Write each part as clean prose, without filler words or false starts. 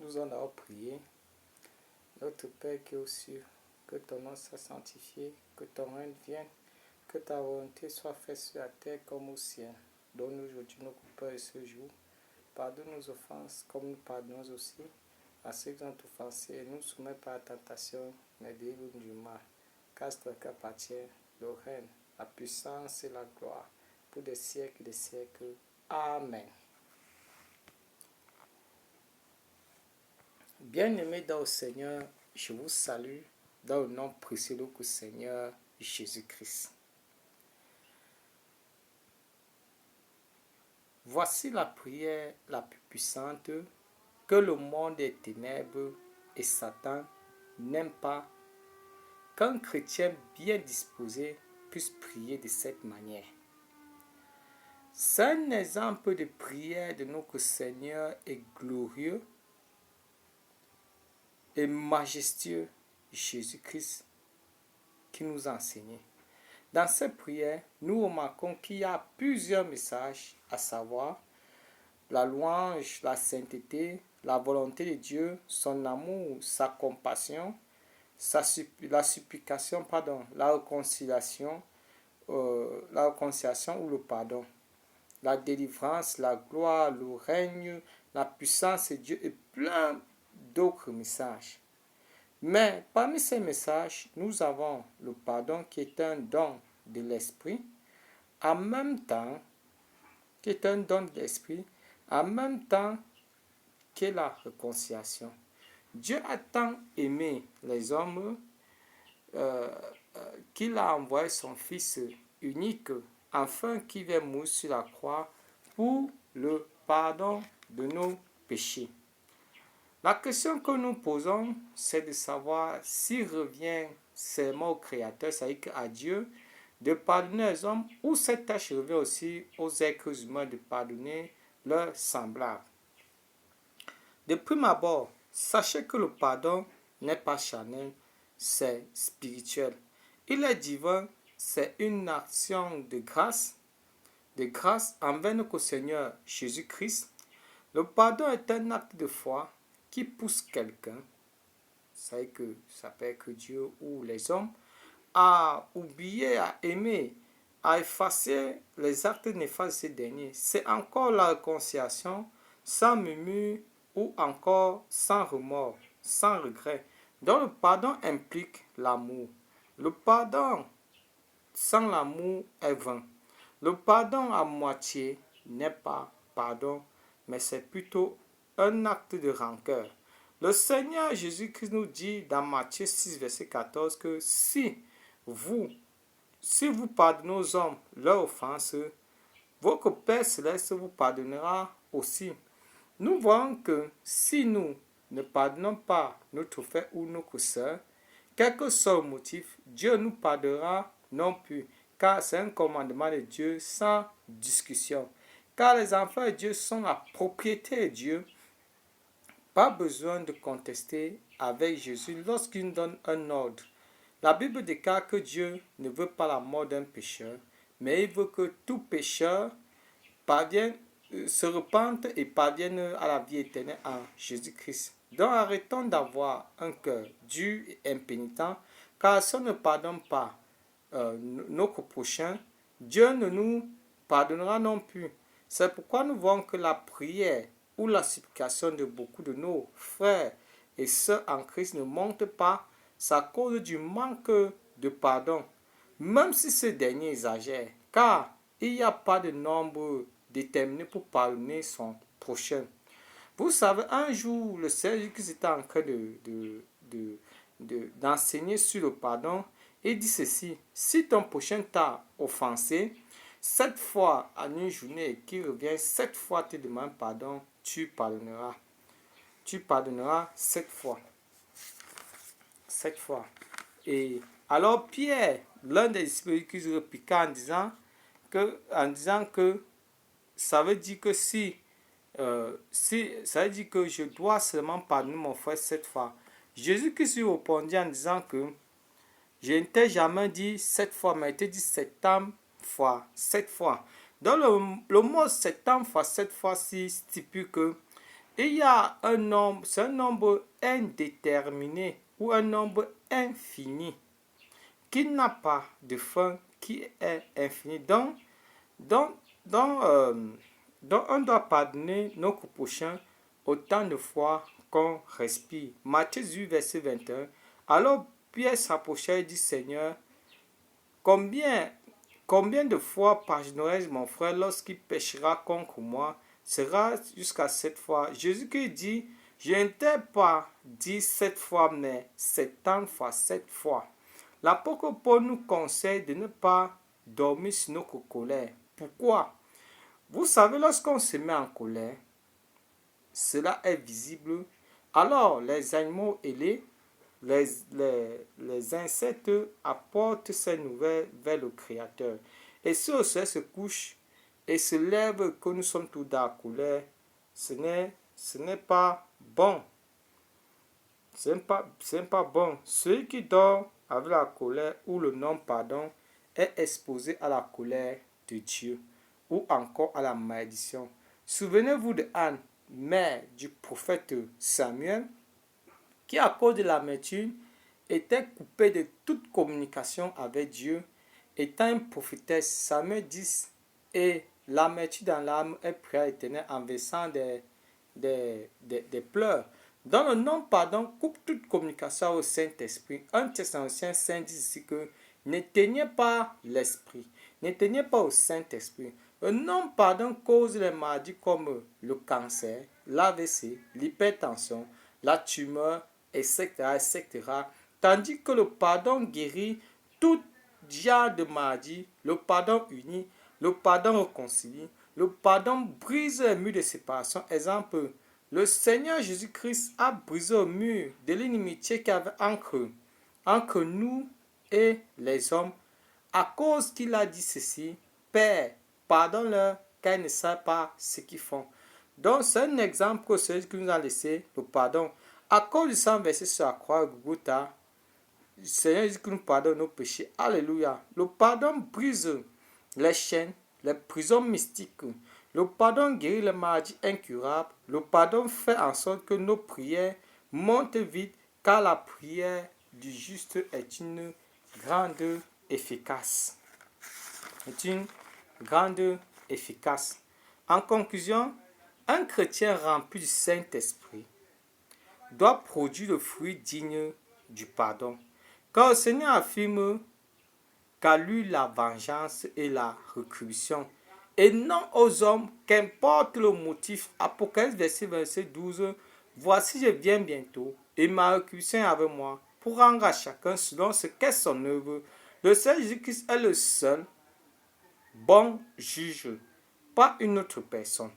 Nous en avons prié. Notre Père qui est aux cieux, que ton nom soit sanctifié, que ton règne vienne, que ta volonté soit faite sur la terre comme au ciel. Donne-nous aujourd'hui nos coupeurs de ce jour. Pardonne nos offenses comme nous pardonnons aussi à ceux qui ont offensé. Et nous soumets pas à la tentation, mais délivre-nous du mal. Car c'est toi qui appartient le règne, la puissance et la gloire pour des siècles et des siècles. Amen. Bien-aimés dans le Seigneur, je vous salue dans le nom précieux du Seigneur Jésus-Christ. Voici la prière la plus puissante que le monde des ténèbres et Satan n'aiment pas qu'un chrétien bien disposé puisse prier de cette manière. C'est un exemple de prière de notre Seigneur et glorieux et majestueux Jésus-Christ qui nous a enseigné. Dans cette prière, nous remarquons qu'il y a plusieurs messages, à savoir la louange, la sainteté, la volonté de Dieu, son amour, sa compassion, la supplication, la réconciliation ou le pardon, la délivrance, la gloire, le règne, la puissance de Dieu et plein d'autres messages. Mais parmi ces messages, nous avons le pardon qui est un don de l'esprit, en même temps que la réconciliation. Dieu a tant aimé les hommes qu'il a envoyé son Fils unique afin qu'il vienne mourir sur la croix pour le pardon de nos péchés. La question que nous posons, c'est de savoir s'il revient seulement au Créateur, c'est-à-dire à Dieu, de pardonner les hommes, ou cette tâche revient aussi aux êtres humains de pardonner leurs semblables. De prime abord, sachez que le pardon n'est pas charnel, c'est spirituel. Il est divin, c'est une action de grâce envers notre Seigneur Jésus-Christ. Le pardon est un acte de foi qui pousse quelqu'un, ça peut être Dieu ou les hommes, à oublier, à aimer, à effacer les actes néfastes de ces derniers. C'est encore la réconciliation sans murmure ou encore sans remords, sans regret. Donc le pardon implique l'amour. Le pardon sans l'amour est vain. Le pardon à moitié n'est pas pardon, mais c'est plutôt un acte de rancœur. Le Seigneur Jésus-Christ nous dit dans Matthieu 6, verset 14 que si vous pardonnez aux hommes leurs offenses, votre Père Céleste vous pardonnera aussi. Nous voyons que si nous ne pardonnons pas notre frère ou notre soeur, quel que soit le motif, Dieu nous pardonnera non plus, car c'est un commandement de Dieu sans discussion. Car les enfants de Dieu sont la propriété de Dieu. Pas besoin de contester avec Jésus lorsqu'il nous donne un ordre. La Bible déclare que Dieu ne veut pas la mort d'un pécheur, mais il veut que tout pécheur se repente et parvienne à la vie éternelle en Jésus-Christ. Donc arrêtons d'avoir un cœur dur et impénitent, car si on ne pardonne pas notre prochain, Dieu ne nous pardonnera non plus. C'est pourquoi nous voyons que la prière ou la supplication de beaucoup de nos frères et sœurs en Christ ne monte pas, c'est à cause du manque de pardon, même si ce dernier exagère, car il n'y a pas de nombre déterminé pour pardonner son prochain. Vous savez, un jour, le Seigneur qui était en train d'enseigner sur le pardon, il dit ceci: si ton prochain t'a offensé 7 fois en une journée et qu'il revient 7 fois te demande pardon, tu pardonneras. Tu pardonneras 7 fois. 7 fois. Et alors Pierre, l'un des disciples, qui se répliqua en disant que ça veut dire que ça veut dire que je dois seulement pardonner mon frère 7 fois. Jésus qui se répondit en disant que je ne t'ai jamais dit 7 fois, mais je t'ai dit 70 fois, 7 fois. Donc le mot 70 fois, 7 fois, si stipule que il y a un nombre, c'est un nombre indéterminé ou un nombre infini qui n'a pas de fin, qui est infini. Donc, donc, euh, donc on doit pardonner nos prochains autant de fois qu'on respire. Matthieu 8, verset 21. Alors Pierre s'approcha et dit, Seigneur, combien, combien de fois pardonnerai-je mon frère lorsqu'il péchera contre moi? Sera jusqu'à 7 fois. Jésus-Christ dit, je ne t'ai pas dit 7 fois, mais 70 fois 7 fois. L'apôtre Paul nous conseille de ne pas dormir sur notre colère. Pourquoi? Vous savez, lorsqu'on se met en colère, cela est visible. Alors, les animaux ailés, les insectes apportent ces nouvelles vers le Créateur. Et si le soleil se couche et se lève que nous sommes tous dans la colère, ce n'est pas bon. Ce n'est pas bon. Celui qui dort avec la colère ou le non-pardon est exposé à la colère de Dieu ou encore à la malédiction. Souvenez-vous de Anne, mère du prophète Samuel, qui à cause de l'amertume était coupée de toute communication avec Dieu, étant une prophétesse. Samuel 10, et l'amertume dans l'âme est prêt à l'Éternel en versant des pleurs. Dans le non-pardon, coupe toute communication au Saint-Esprit. 1 Thessaloniciens 5 dit ici que n'éteignez pas l'Esprit, n'éteignez pas au Saint-Esprit. Le non-pardon cause les maladies comme le cancer, l'AVC, l'hypertension, la tumeur, etc., etc. Tandis que le pardon guérit tout genre de maladie, le pardon unit, le pardon réconcilie, le pardon brise les murs de séparation. Exemple, le Seigneur Jésus-Christ a brisé le mur de l'inimitié qu'il y avait entre nous et les hommes, à cause qu'il a dit ceci, Père, pardonne-leur car ils ne savent pas ce qu'ils font. Donc c'est un exemple que celui qui nous a laissé le pardon. À cause du sang versé sur la croix de Golgotha, le Seigneur Jésus qui nous pardonne nos péchés. Alléluia. Le pardon brise les chaînes, les prisons mystiques. Le pardon guérit les maladies incurables. Le pardon fait en sorte que nos prières montent vite, car la prière du juste est une grande efficace. Est une grande efficace. En conclusion, un chrétien rempli du Saint-Esprit doit produire le fruit digne du pardon. Car le Seigneur affirme qu'à lui la vengeance et la rétribution, et non aux hommes, qu'importe le motif. Apocalypse verset 12. Voici, je viens bientôt, et ma rétribution est avec moi, pour rendre à chacun selon ce qu'est son œuvre. Le Seigneur Jésus-Christ est le seul bon juge, pas une autre personne.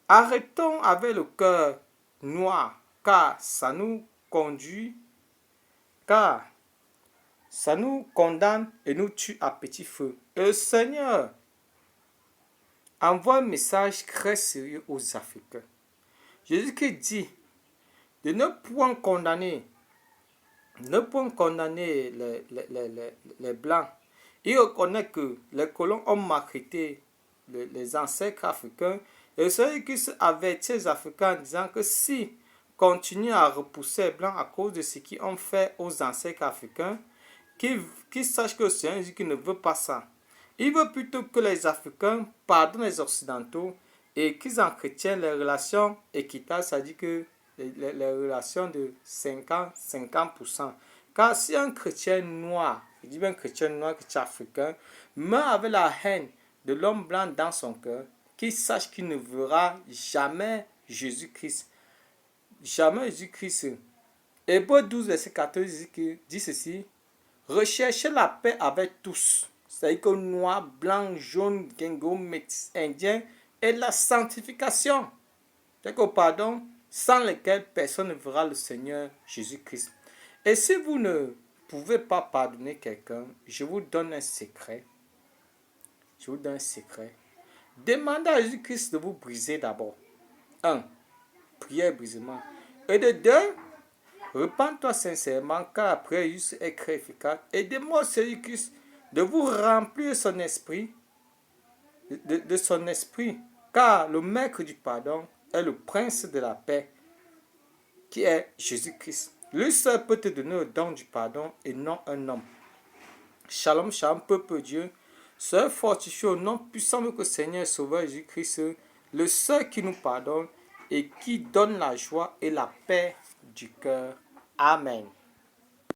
Arrêtons avec le cœur noir, car ça nous condamne et nous tue à petit feu. Et le Seigneur envoie un message très sérieux aux Africains. Jésus-Christ dit de ne point condamner les Blancs. Il reconnaît que les colons ont maltraité les ancêtres africains. Et celui qui avertit les Africains en disant que si continuent à repousser les Blancs à cause de ce qu'ils ont fait aux ancêtres africains, qu'ils sachent que le Seigneur Jésus ne veut pas ça. Il veut plutôt que les Africains pardonnent les Occidentaux et qu'ils entretiennent les relations équitables, c'est-à-dire que les relations de 50-50%. Car si un chrétien noir, je dis bien un chrétien noir qui est africain, meurt avec la haine de l'homme blanc dans son cœur, qu'il sache qu'il ne verra jamais Jésus-Christ. Jamais Jésus-Christ. Hébreux 12, verset 14 dit ceci. Recherchez la paix avec tous. C'est-à-dire que noir, blanc, jaune, guingo, métis, indien, et la sanctification. C'est-à-dire que pardon, sans lequel personne ne verra le Seigneur Jésus-Christ. Et si vous ne pouvez pas pardonner quelqu'un, je vous donne un secret. Je vous donne un secret. Demandez à Jésus-Christ de vous briser d'abord. 1. Prière brisement. Et de 2. Repends-toi sincèrement, car la prière juste est très efficace. Et demande à Jésus-Christ de vous remplir de son esprit, de son esprit, car le maître du pardon est le prince de la paix, qui est Jésus-Christ. Lui seul peut te donner le don du pardon et non un homme. Shalom, shalom, peuple Dieu. Soyez fortifiés au nom puissant de notre Seigneur et Sauveur Jésus-Christ, le seul qui nous pardonne et qui donne la joie et la paix du cœur. Amen.